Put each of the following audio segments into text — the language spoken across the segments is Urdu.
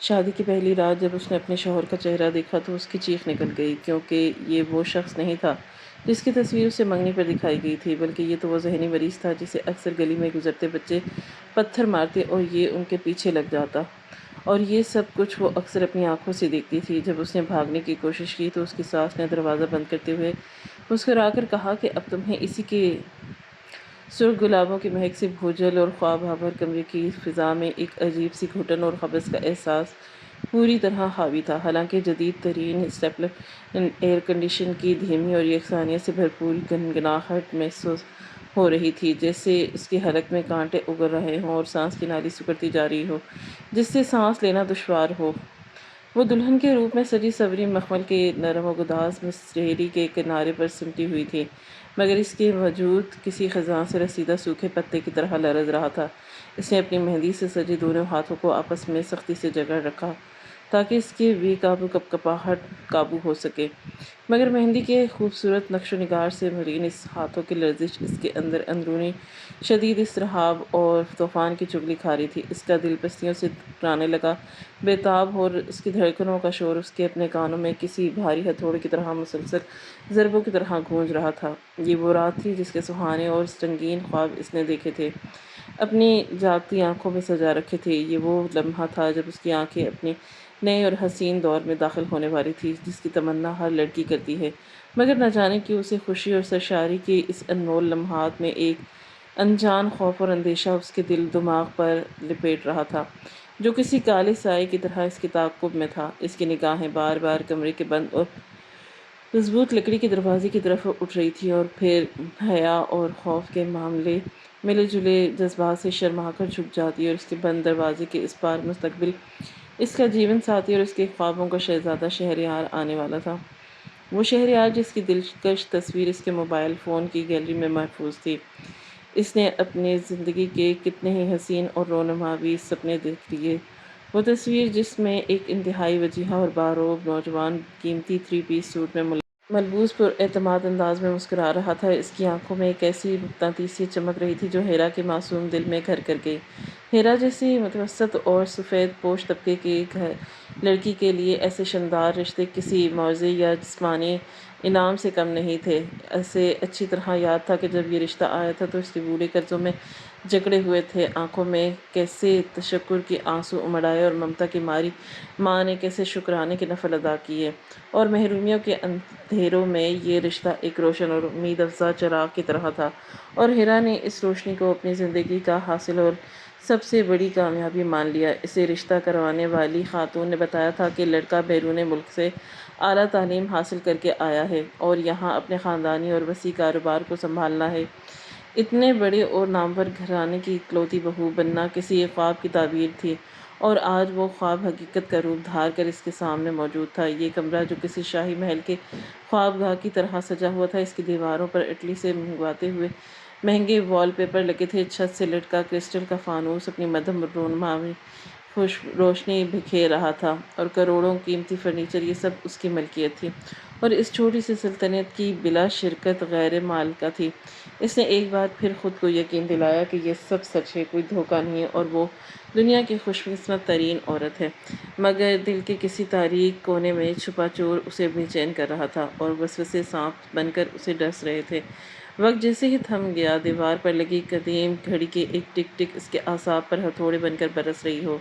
شادی کی پہلی رات جب اس نے اپنے شوہر کا چہرہ دیکھا تو اس کی چیخ نکل گئی، کیونکہ یہ وہ شخص نہیں تھا جس کی تصویر اسے منگنی پر دکھائی گئی تھی، بلکہ یہ تو وہ ذہنی مریض تھا جسے اکثر گلی میں گزرتے بچے پتھر مارتے اور یہ ان کے پیچھے لگ جاتا، اور یہ سب کچھ وہ اکثر اپنی آنکھوں سے دیکھتی تھی۔ جب اس نے بھاگنے کی کوشش کی تو اس کی ساس نے دروازہ بند کرتے ہوئے مسکرا کر کہا کہ اب تمہیں اسی کے سرخ گلابوں کی مہک سے بھوجل اور خواب آور کمرے کی فضا میں ایک عجیب سی گھٹن اور قبض کا احساس پوری طرح حاوی تھا۔ حالانکہ جدید ترین اسٹیپلر ایئر کنڈیشن کی دھیمی اور یکسانیت سے بھرپور گنگناہٹ محسوس ہو رہی تھی، جیسے اس کی حلق میں کانٹے اگل رہے ہوں اور سانس کی نالی سکڑتی جا رہی ہو جس سے سانس لینا دشوار ہو۔ وہ دلہن کے روپ میں سجی سوری مخمل کے نرم و گداز مصریری کے کنارے پر سمٹی ہوئی تھی، مگر اس کے وجود کسی خزاں سے رسیدہ سوکھے پتے کی طرح لرز رہا تھا۔ اس نے اپنی مہندی سے سجے دونوں ہاتھوں کو آپس میں سختی سے جکڑ رکھا تاکہ اس کی بے قابو کپکپاہٹ قابو ہو سکے، مگر مہندی کے خوبصورت نقش و نگار سے مرین اس ہاتھوں کی لرزش اس کے اندر اندرونی شدید اضطراب اور طوفان کی چغلی کھا رہی تھی۔ اس کا دل پستیوں سے ٹکرانے لگا بے تاب، اور اس کی دھڑکنوں کا شور اس کے اپنے کانوں میں کسی بھاری ہتھوڑے کی طرح مسلسل ضربوں کی طرح گونج رہا تھا۔ یہ وہ رات تھی جس کے سہانے اور رنگین خواب اس نے دیکھے تھے، اپنی جاگتی آنکھوں میں سجا رکھے تھے۔ یہ وہ لمحہ تھا جب اس کی آنکھیں اپنے نئے اور حسین دور میں داخل ہونے والی تھی، جس کی تمنا ہر لڑکی کرتی ہے، مگر نہ جانے کیوں اسے خوشی اور سرشاری کے اس انمول لمحات میں ایک انجان خوف اور اندیشہ اس کے دل دماغ پر لپیٹ رہا تھا، جو کسی کالے سائے کی طرح اس کے تعاقب میں تھا۔ اس کی نگاہیں بار بار کمرے کے بند اور مضبوط لکڑی کے دروازے کی طرف اٹھ رہی تھی، اور پھر حیا اور خوف کے معاملے ملے جلے جذبات سے شرما کر جھک جاتی، اور اس کے بند دروازے کے اس پار مستقبل اس کا جیون ساتھی اور اس کے خوابوں کا شہزادہ شہریار آنے والا تھا۔ وہ شہریار جس کی دلکش تصویر اس کے موبائل فون کی گیلری میں محفوظ تھی۔ اس نے اپنی زندگی کے کتنے ہی حسین اور رونماوی سپنے دیکھ لیے۔ وہ تصویر جس میں ایک انتہائی وجیہہ اور باروب نوجوان قیمتی 3 پیس سوٹ میں ملبوس پر اعتماد انداز میں مسکرا رہا تھا، اس کی آنکھوں میں ایک ایسی مقناطیسیت چمک رہی تھی جو ہیرا کے معصوم دل میں گھر کر گئی۔ ہیرا جیسی متوسط اور سفید پوش طبقے کی لڑکی کے لیے ایسے شاندار رشتے کسی معاوضے یا جسمانی انعام سے کم نہیں تھے۔ اسے اچھی طرح یاد تھا کہ جب یہ رشتہ آیا تھا تو اس کے بوڑھے قرضوں میں جکڑے ہوئے تھے، آنکھوں میں کیسے تشکر کے آنسو امڑ آئے اور ممتا کی ماری ماں نے کیسے شکرانے کے نفل ادا کیے، اور محرومیوں کے اندھیروں میں یہ رشتہ ایک روشن اور امید افزا چراغ کی طرح تھا، اور ہیرا نے اس روشنی کو اپنی زندگی کا حاصل اور سب سے بڑی کامیابی مان لیا۔ اسے رشتہ کروانے والی خاتون نے بتایا تھا کہ لڑکا بیرون ملک سے اعلیٰ تعلیم حاصل کر کے آیا ہے اور یہاں اپنے خاندانی اور وسیع کاروبار کو سنبھالنا ہے۔ اتنے بڑے اور نامور گھرانے کی اکلوتی بہو بننا کسی خواب کی تعبیر تھی، اور آج وہ خواب حقیقت کا روپ دھار کر اس کے سامنے موجود تھا۔ یہ کمرہ جو کسی شاہی محل کے خوابگاہ کی طرح سجا ہوا تھا، اس کی دیواروں پر اٹلی سے منگواتے ہوئے مہنگے وال پیپر لگے تھے، چھت سے لٹکا کرسٹل کا فانوس اپنی مدھم رونمائی روشنی بکھیر رہا تھا، اور کروڑوں قیمتی فرنیچر یہ سب اس کی ملکیت تھی، اور اس چھوٹی سی سلطنت کی بلا شرکت غیر مالکہ تھی۔ اس نے ایک بار پھر خود کو یقین دلایا کہ یہ سب سچ ہے، کوئی دھوکہ نہیں ہے، اور وہ دنیا کی خوش قسمت ترین عورت ہے، مگر دل کے کسی تاریک کونے میں چھپا چور اسے بے چین کر رہا تھا، اور وسوسے سانپ بن کر اسے ڈس رہے تھے۔ وقت جیسے ہی تھم گیا، دیوار پر لگی قدیم گھڑی کی ایک ٹک ٹک اس کے اعصاب پر ہتھوڑے بن کر برس رہی ہو۔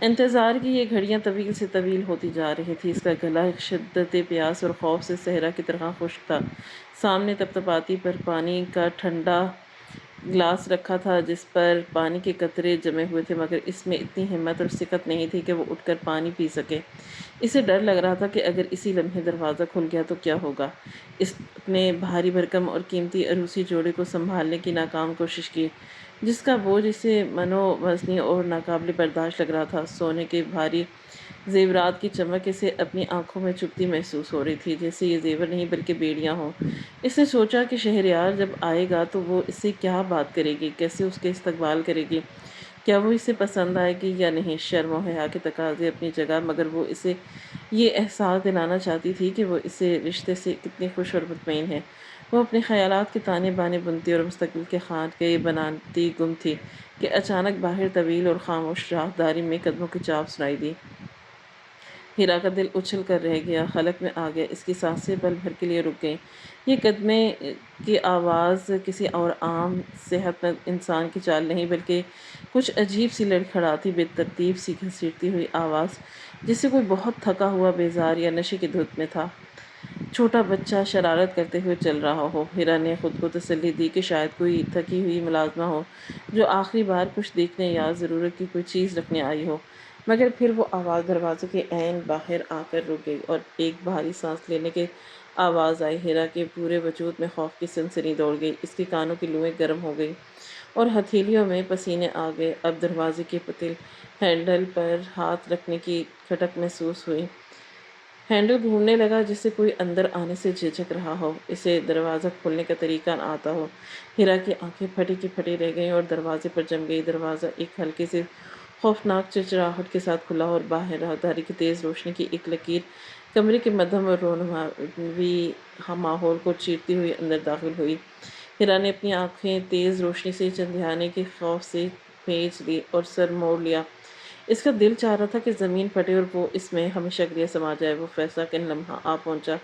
انتظار کی یہ گھڑیاں طویل سے طویل ہوتی جا رہی تھیں۔ اس کا گلا شدت پیاس اور خوف سے صحرا کی طرح خشک تھا۔ سامنے تپتپاتی پر پانی کا ٹھنڈا گلاس رکھا تھا جس پر پانی کے قطرے جمے ہوئے تھے، مگر اس میں اتنی ہمت اور سکت نہیں تھی کہ وہ اٹھ کر پانی پی سکے۔ اسے ڈر لگ رہا تھا کہ اگر اسی لمحے دروازہ کھل گیا تو کیا ہوگا۔ اس اپنے بھاری بھرکم اور قیمتی عروسی جوڑے کو سنبھالنے کی ناکام کوشش کی، جس کا بوجھ اسے منو وزنی اور ناقابل برداشت لگ رہا تھا۔ سونے کے بھاری زیورات کی چمک اسے اپنی آنکھوں میں چبھتی محسوس ہو رہی تھی، جیسے یہ زیور نہیں بلکہ بیڑیاں ہوں۔ اس نے سوچا کہ شہریار جب آئے گا تو وہ اس سے کیا بات کرے گی، کیسے اس کے استقبال کرے گی، کیا وہ اسے پسند آئے گی یا نہیں۔ شرم و حیا کے تقاضے اپنی جگہ، مگر وہ اسے یہ احساس دلانا چاہتی تھی کہ وہ اس رشتے سے کتنی خوش اور مطمئن ہے۔ وہ اپنے خیالات کے تانے بانے بنتی اور مستقبل کے خاکے بناتی گم تھی کہ اچانک باہر طویل اور خاموش راہداری میں قدموں کی چاپ سنائی دی۔ ہیرا کا دل اچھل کر رہ گیا، حلق میں آ گیا، اس کی سانسیں پل بھر کے لیے رک گئیں۔ یہ قدمے کی آواز کسی اور عام صحت مند انسان کی چال نہیں، بلکہ کچھ عجیب سی لڑکھڑاتی، بے ترتیب سی گھسیٹتی ہوئی آواز، جسے کوئی بہت تھکا ہوا بیزار یا نشے کی دھت میں تھا چھوٹا بچہ شرارت کرتے ہوئے چل رہا ہو۔ ہیرا نے خود کو تسلی دی کہ شاید کوئی تھکی ہوئی ملازمہ ہو جو آخری بار کچھ دیکھنے یا ضرورت کی کوئی چیز رکھنے آئی ہو، مگر پھر وہ آواز دروازے کے عین باہر آ کر رک گئی اور ایک بھاری سانس لینے کی آواز آئی۔ ہیرا کے پورے وجود میں خوف کی سنسنی دوڑ گئی، اس کے کانوں کی لوئیں گرم ہو گئی اور ہتھیلیوں میں پسینے آ گئے۔ اب دروازے کے پتل ہینڈل پر ہاتھ رکھنے کی کھٹک محسوس ہوئی۔ ہینڈل گھومنے لگا جسے کوئی اندر آنے سے جھجک رہا ہو، اسے دروازہ کھولنے کا طریقہ نہ آتا ہو۔ ہیرا کی آنکھیں پھٹی کی پھٹی رہ گئیں اور دروازے پر جم گئی۔ دروازہ ایک ہلکے سے خوفناک چرچراہٹ کے ساتھ کھلا اور باہر راہداری کی تیز روشنی کی ایک لکیر کمرے کے مدھم اور رونماوی ماحول کو چیرتی ہوئی اندر داخل ہوئی۔ ہیرا نے اپنی آنکھیں تیز روشنی سے چندیانے کے خوف سے بھیج دی اور سر موڑ لیا۔ اس کا دل چاہ رہا تھا کہ زمین پھٹے اور وہ اس میں ہمیشہ کے لیے سما جائے۔ وہ فیصلہ کن لمحہ آ پہنچا۔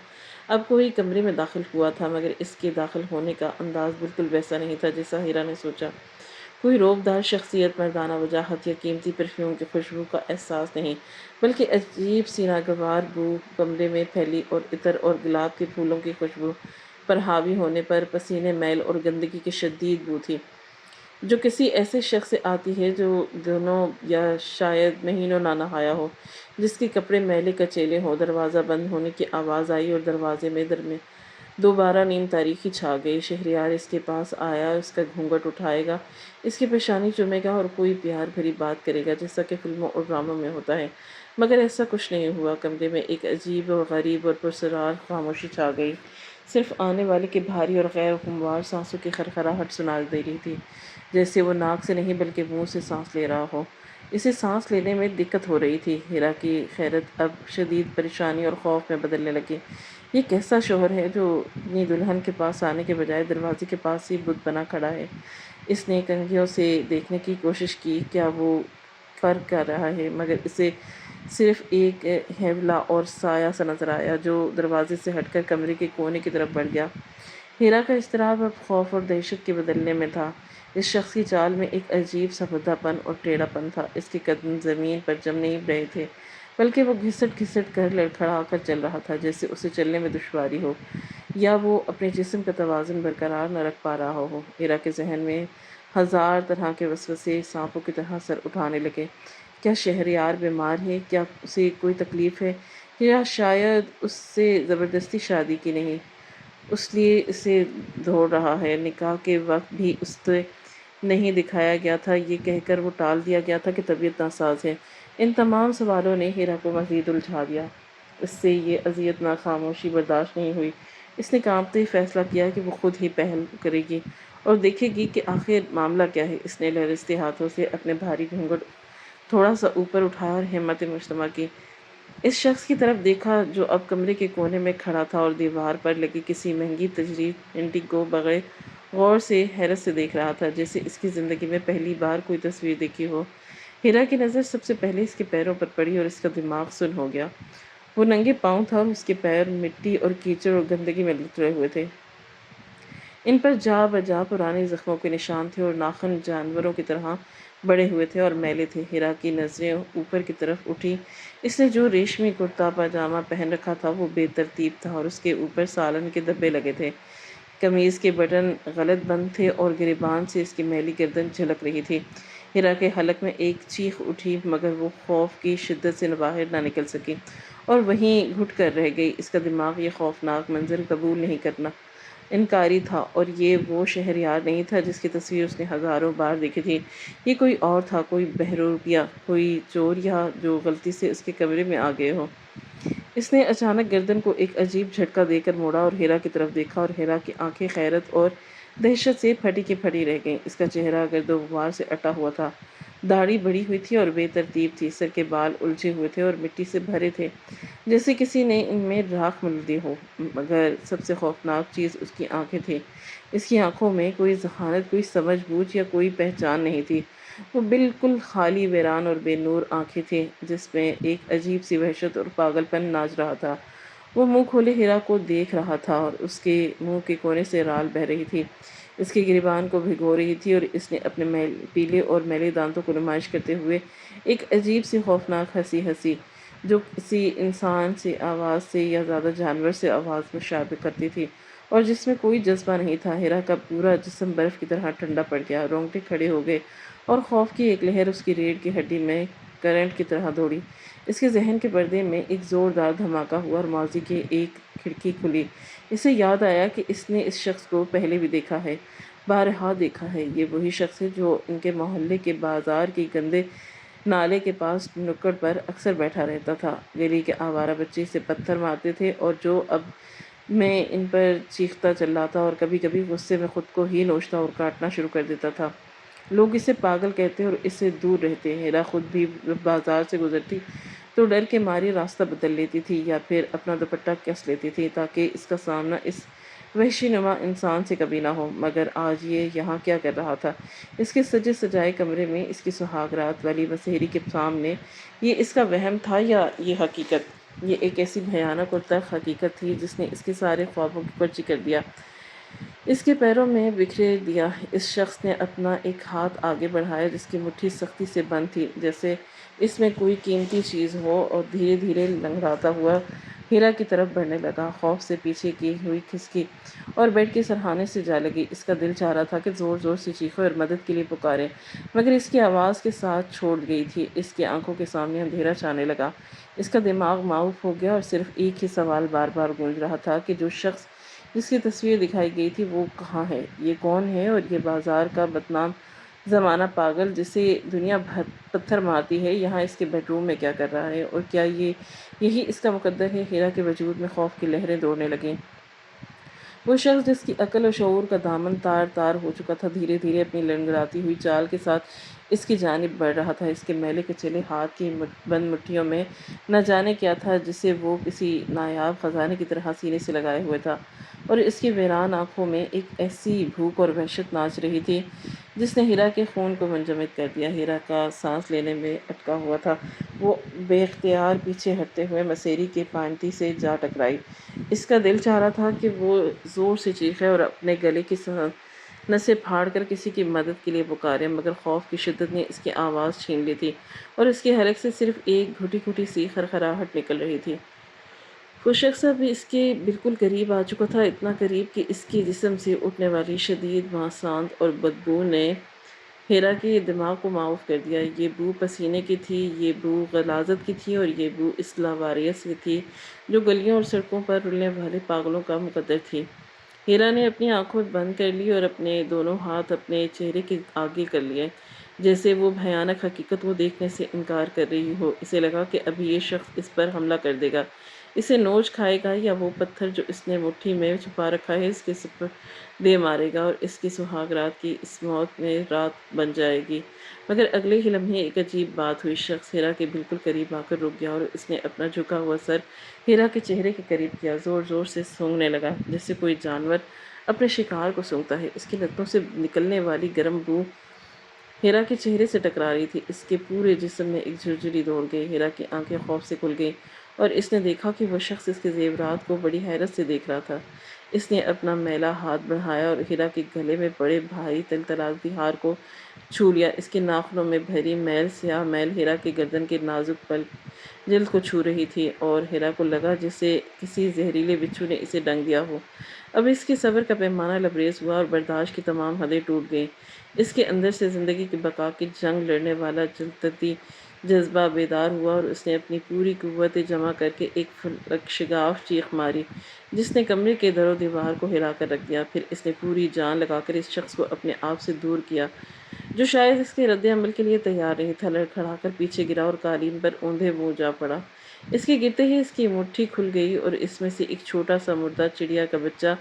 اب کوئی کمرے میں داخل ہوا تھا، مگر اس کے داخل ہونے کا انداز بالکل ویسا نہیں تھا جیسا ہیرا نے سوچا۔ کوئی روبدار شخصیت، مردانہ وجاہت یا قیمتی پرفیوم کی خوشبو کا احساس نہیں، بلکہ عجیب سی ناگوار بو کمرے میں پھیلی اور عطر اور گلاب کے پھولوں کی خوشبو پر حاوی ہونے پر پسینے، میل اور گندگی کی شدید بو تھی، جو کسی ایسے شخص سے آتی ہے جو دنوں یا شاید مہینوں نہ نہایا ہو، جس کے کپڑے میلے کچیلے ہوں۔ دروازہ بند ہونے کی آواز آئی اور دروازے میں دوبارہ نیم تاریکی چھا گئی۔ شہریار اس کے پاس آیا، اس کا گھونگھٹ اٹھائے گا، اس کی پیشانی چومے گا اور کوئی پیار بھری بات کرے گا جیسا کہ فلموں اور ڈراموں میں ہوتا ہے، مگر ایسا کچھ نہیں ہوا۔ کمرے میں ایک عجیب اور غریب اور پرسرار خاموشی چھا گئی۔ صرف آنے والے کی بھاری اور غیر ہموار سانسوں کی خرخراہٹ سنائی دے رہی تھی، جیسے وہ ناک سے نہیں بلکہ منہ سے سانس لے رہا ہو۔ اسے سانس لینے میں دقت ہو رہی تھی۔ ہیرا کی حیرت اب شدید پریشانی اور خوف میں بدلنے لگی۔ یہ کیسا شوہر ہے جو اپنی دلہن کے پاس آنے کے بجائے دروازے کے پاس ہی بت بنا کھڑا ہے؟ اس نے کنگھیوں سے دیکھنے کی کوشش کی، کیا وہ فرق کر رہا ہے، مگر اسے صرف ایک ہیولا اور سایہ سا نظر آیا جو دروازے سے ہٹ کر کمرے کے کونے کی طرف بڑھ گیا۔ ہیرا کا اضطراب اب خوف اور دہشت کے بدلنے میں تھا۔ اس شخص کی چال میں ایک عجیب سا بھدا پن اور ٹیڑھا پن تھا۔ اس کے قدم زمین پر جم نہیں رہے تھے، بلکہ وہ گھسٹ گھسٹ کر، لڑکھڑا کر چل رہا تھا، جیسے اسے چلنے میں دشواری ہو یا وہ اپنے جسم کا توازن برقرار نہ رکھ پا رہا ہو۔ ہیرا کے ذہن میں ہزار طرح کے وسوسے سانپوں کی طرح سر اٹھانے لگے۔ کیا شہریار بیمار ہے؟ کیا اسے کوئی تکلیف ہے؟ یا شاید اس سے زبردستی شادی کی نہیں، اس لیے اسے دوڑ رہا ہے؟ نکاح کے وقت بھی اسے نہیں دکھایا گیا تھا، یہ کہہ کر وہ ٹال دیا گیا تھا کہ طبیعت ناساز ہے۔ ان تمام سوالوں نے ہیرا کو مزید الجھا دیا۔ اس سے یہ اذیت ناک خاموشی برداشت نہیں ہوئی۔ اس نے کانپتے ہی فیصلہ کیا کہ وہ خود ہی پہل کرے گی اور دیکھے گی کہ آخر معاملہ کیا ہے۔ اس نے لرزتے ہاتھوں سے اپنے بھاری گھونگھٹ تھوڑا سا اوپر اٹھایا اور ہمت مجتمع کی۔ اس شخص کی طرف دیکھا جو اب کمرے کے کونے میں کھڑا تھا اور دیوار پر لگی کسی مہنگی تجریز پینٹنگ کو بغیر غور سے حیرت سے دیکھ رہا تھا، جیسے اس کی زندگی میں پہلی بار کوئی تصویر دیکھی ہو۔ ہیرا کی نظر سب سے پہلے اس کے پیروں پر پڑی اور اس کا دماغ سن ہو گیا۔ وہ ننگے پاؤں تھا اور اس کے پیر مٹی اور کیچڑ اور گندگی میں لتڑے ہوئے تھے۔ ان پر جا بجا پرانے زخموں کے نشان تھے اور ناخن جانوروں کی طرح بڑے ہوئے تھے اور میلے تھے۔ ہیرا کی نظریں اوپر کی طرف اٹھی۔ اس نے جو ریشمی کرتا پاجامہ پہن رکھا تھا وہ بے ترتیب تھا اور اس کے اوپر سالن کے دھبے لگے تھے۔ قمیض کے بٹن غلط بند تھے اور گریبان سے اس کی میلی گردن جھلک رہی تھی۔ ہیرا کے حلق میں ایک چیخ اٹھی، مگر وہ خوف کی شدت سے باہر نہ نکل سکی اور وہیں گھٹ کر رہ گئی۔ اس کا دماغ یہ خوفناک منظر قبول نہیں کرنا انکاری تھا، اور یہ وہ شہریار نہیں تھا جس کی تصویر اس نے ہزاروں بار دیکھی تھی۔ یہ کوئی اور تھا، کوئی بہروپیہ، کوئی چور یا جو غلطی سے اس کے کمرے میں آ گئے ہو۔ اس نے اچانک گردن کو ایک عجیب جھٹکا دے کر موڑا اور ہیرا کی طرف دیکھا، اور ہیرا کی آنکھیں حیرت اور دہشت سے پھٹی کی پھٹی رہ گئیں۔ اس کا چہرہ گرد و غبار سے اٹا ہوا تھا، داڑھی بڑھی ہوئی تھی اور بے ترتیب تھی، سر کے بال الجھے ہوئے تھے اور مٹی سے بھرے تھے جیسے کسی نے ان میں راکھ مل دی ہو، مگر سب سے خوفناک چیز اس کی آنکھیں تھیں۔ اس کی آنکھوں میں کوئی ذہانت، کوئی سمجھ بوجھ یا کوئی پہچان نہیں تھی۔ وہ بالکل خالی، ویران اور بے نور آنکھیں تھیں جس میں ایک عجیب سی وحشت اور پاگل پن ناچ رہا تھا۔ وہ منہ کھولے ہیرا کو دیکھ رہا تھا اور اس کے منہ کے کونے سے رال بہہ رہی تھی، اس کے گریبان کو بھگو رہی تھی، اور اس نے اپنے پیلے اور میلے دانتوں کو نمائش کرتے ہوئے ایک عجیب سی خوفناک ہنسی ہنسی، جو کسی انسان سے آواز سے یا زیادہ جانور سے آواز مشابہ کرتی تھی، اور جس میں کوئی جذبہ نہیں تھا۔ ہیرا کا پورا جسم برف کی طرح ٹھنڈا پڑ گیا، رونگٹے کھڑے ہو گئے اور خوف کی ایک لہر اس کی ریڑھ کی ہڈی میں کرنٹ کی طرح دوڑی۔ اس کے ذہن کے پردے میں ایک زوردار دھماکہ ہوا اور ماضی کی ایک کھڑکی کھلی۔ اسے یاد آیا کہ اس نے اس شخص کو پہلے بھی دیکھا ہے، بارہا دیکھا ہے۔ یہ وہی شخص ہے جو ان کے محلے کے بازار کی گندے نالے کے پاس نکڑ پر اکثر بیٹھا رہتا تھا۔ گلی کے آوارہ بچے اسے پتھر مارتے تھے اور جو اب میں ان پر چیختا چلاتا اور کبھی کبھی غصے میں خود کو ہی نوچتا اور کاٹنا شروع کر دیتا تھا۔ لوگ اسے پاگل کہتے اور اس سے دور رہتے۔ ہیرا خود بھی بازار سے گزرتی تو ڈر کے ماری راستہ بدل لیتی تھی یا پھر اپنا دوپٹہ کس لیتی تھی تاکہ اس کا سامنا اس وحشی نما انسان سے کبھی نہ ہو۔ مگر آج یہ یہاں کیا کر رہا تھا؟ اس کے سجے سجائے کمرے میں، اس کی سہاگ رات والی مسہری کے سامنے؟ یہ اس کا وہم تھا یا یہ حقیقت؟ یہ ایک ایسی بھیانک اور تلخ حقیقت تھی جس نے اس کے سارے خوابوں کو کچی کر دیا، اس کے پیروں میں بکھیر دیا۔ اس شخص نے اپنا ایک ہاتھ آگے بڑھایا جس کی مٹھی سختی سے بند تھی، جیسے اس میں کوئی قیمتی چیز ہو، اور دھیرے دھیرے لنگڑاتا ہوا ہیرا کی طرف بڑھنے لگا۔ خوف سے پیچھے کی ہوئی کھسکی اور بیڈ کے سرہانے سے جا لگی۔ اس کا دل چاہ رہا تھا کہ زور زور سے چیخے اور مدد کے لیے پکارے، مگر اس کی آواز کے ساتھ چھوڑ گئی تھی۔ اس کی آنکھوں کے سامنے اندھیرا چھانے لگا، اس کا دماغ معاف ہو گیا اور صرف ایک ہی سوال بار بار گونج رہا تھا کہ جو شخص جس کی تصویر دکھائی گئی تھی وہ کہاں ہے؟ یہ کون ہے؟ اور یہ بازار کا بدنام زمانہ پاگل جسے دنیا پتھر مارتی ہے، یہاں اس کے بیڈ روم میں کیا کر رہا ہے؟ اور کیا یہی اس کا مقدر ہے؟ ہیرا کے وجود میں خوف کی لہریں دوڑنے لگیں۔ وہ شخص جس کی عقل و شعور کا دامن تار تار ہو چکا تھا، دھیرے دھیرے اپنی لڑکھڑاتی ہوئی چال کے ساتھ اس کی جانب بڑھ رہا تھا۔ اس کے میلے کچیلے ہاتھ کی بند مٹھیوں میں نہ جانے کیا تھا جسے وہ کسی نایاب خزانے کی طرح سینے سے لگائے ہوئے تھا، اور اس کی ویران آنکھوں میں ایک ایسی بھوک اور وحشت ناچ رہی تھی جس نے ہیرا کے خون کو منجمد کر دیا۔ ہیرا کا سانس لینے میں اٹکا ہوا تھا، وہ بے اختیار پیچھے ہٹتے ہوئے مسیری کے پانٹی سے جا ٹکرائی۔ اس کا دل چاہ رہا تھا کہ وہ زور سے چیخے اور اپنے گلے کی نسیں پھاڑ کر کسی کی مدد کے لیے پکارے، مگر خوف کی شدت نے اس کی آواز چھین لی تھی اور اس کے حلق سے صرف ایک گھٹی گھٹی سی خرخراہٹ نکل رہی تھی۔ وہ شخص اب اس کے بالکل قریب آ چکا تھا، اتنا قریب کہ اس کے جسم سے اٹھنے والی شدید ماساند اور بدبو نے ہیرا کے دماغ کو معاف کر دیا۔ یہ بو پسینے کی تھی، یہ بو غلاظت کی تھی، اور یہ بو اس لاواریس کی تھی جو گلیوں اور سڑکوں پر رلنے والے پاگلوں کا مقدر تھی۔ ہیرا نے اپنی آنکھیں بند کر لی اور اپنے دونوں ہاتھ اپنے چہرے کے آگے کر لیے، جیسے وہ بھیانک حقیقت وہ دیکھنے سے انکار کر رہی ہو۔ اسے لگا کہ ابھی یہ شخص اس پر حملہ کر دے گا، اسے نوچ کھائے گا، یا وہ پتھر جو اس نے مٹھی میں چھپا رکھا ہے اس کے سر پر دے مارے گا اور اس کی سہاگ رات کی اس موت میں رات بن جائے گی۔ مگر اگلے ہی لمحے ایک عجیب بات ہوئی۔ شخص ہیرا کے بالکل قریب آ کر رک گیا اور اس نے اپنا جھکا ہوا سر ہیرا کے چہرے کے قریب کیا، زور زور سے سونگھنے لگا جیسے کوئی جانور اپنے شکار کو سونگھتا ہے۔ اس کی لتوں سے نکلنے والی گرم بو ہیرا کے چہرے سے ٹکرا رہی تھی، اس کے پورے جسم میں ایک جھرجھری دوڑ گئی۔ ہیرا کی آنکھیں خوف سے کھل گئیں اور اس نے دیکھا کہ وہ شخص اس کے زیورات کو بڑی حیرت سے دیکھ رہا تھا۔ اس نے اپنا میلا ہاتھ بڑھایا اور ہیرا کے گلے میں پڑے بھاری تلتلاتی ہار کو چھو لیا۔ اس کے ناخنوں میں بھری میل، سیاہ میل ہیرا کے گردن کے نازک جلد کو چھو رہی تھی، اور ہیرا کو لگا جیسے کسی زہریلے بچھو نے اسے ڈنگ دیا ہو۔ اب اس کے صبر کا پیمانہ لبریز ہوا اور برداشت کی تمام حدیں ٹوٹ گئیں۔ اس کے اندر سے زندگی کی بقا کی جنگ لڑنے والا جلدتی جذبہ بیدار ہوا، اور اس نے اپنی پوری قوت جمع کر کے ایک شگاف چیخ ماری جس نے کمرے کے در و دیوار کو ہلا کر رکھ دیا۔ پھر اس نے پوری جان لگا کر اس شخص کو اپنے آپ سے دور کیا جو شاید اس کے رد عمل کے لیے تیار نہیں تھا۔ لڑکھڑا کر پیچھے گرا اور قالین پر اوندھے منہ جا پڑا۔ اس کے گرتے ہی اس کی مٹھی کھل گئی اور اس میں سے ایک چھوٹا سا مردہ چڑیا کا بچہ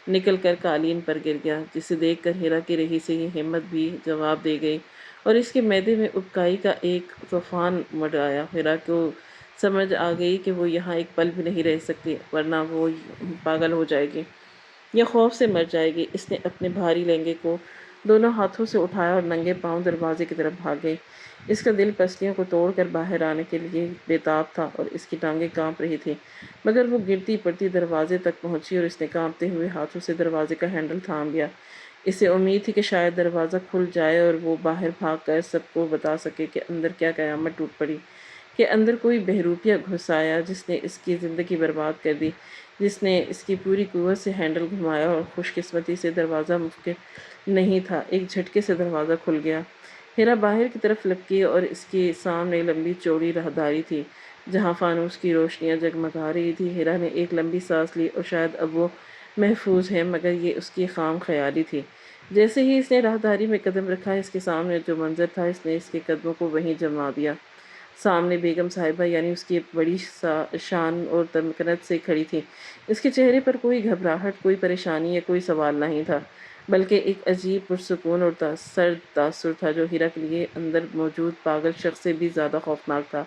نکل کر قالین پر گر گیا، جسے دیکھ کر ہیرا کی رہی سے یہ ہمت بھی جواب دے گئی اور اس کے معدے میں ابکائی کا ایک طوفان مڈ آیا۔ ہیرا کو سمجھ آ گئی کہ وہ یہاں ایک پل بھی نہیں رہ سکتی، ورنہ وہ پاگل ہو جائے گی یا خوف سے مر جائے گی۔ اس نے اپنے بھاری لہنگے کو دونوں ہاتھوں سے اٹھایا اور ننگے پاؤں دروازے کی طرف بھاگ گئی۔ اس کا دل پسلیوں کو توڑ کر باہر آنے کے لیے بےتاب تھا اور اس کی ٹانگیں کانپ رہی تھیں، مگر وہ گرتی پڑتی دروازے تک پہنچی اور اس نے کانپتے ہوئے ہاتھوں سے دروازے کا ہینڈل تھام لیا۔ اسے امید تھی کہ شاید دروازہ کھل جائے اور وہ باہر بھاگ کر سب کو بتا سکے کہ اندر کیا قیامت ٹوٹ پڑی، کہ اندر کوئی بہروپیہ گھس آیا جس نے اس کی زندگی برباد کر دی، جس نے اس کی پوری قوت سے ہینڈل گھمایا اور خوش قسمتی سے دروازہ ممکن نہیں تھا، ایک جھٹکے سے دروازہ کھل گیا۔ ہیرا باہر کی طرف لپکی اور اس کے سامنے لمبی چوڑی راہداری تھی جہاں فانوس کی روشنیاں جگمگا رہی تھی۔ ہیرا نے ایک لمبی سانس لی اور شاید اب وہ محفوظ ہے، مگر یہ اس کی خام خیالی تھی۔ جیسے ہی اس نے راہداری میں قدم رکھا، اس کے سامنے جو منظر تھا اس نے اس کے قدموں کو وہیں جما دیا۔ سامنے بیگم صاحبہ یعنی اس کی ایک بڑی شان اور تمکنت سے کھڑی تھی۔ اس کے چہرے پر کوئی گھبراہٹ، کوئی پریشانی یا کوئی سوال نہیں تھا، بلکہ ایک عجیب پرسکون اور سرد تاثر تھا جو ہیرا کے لیے اندر موجود پاگل شخص سے بھی زیادہ خوفناک تھا۔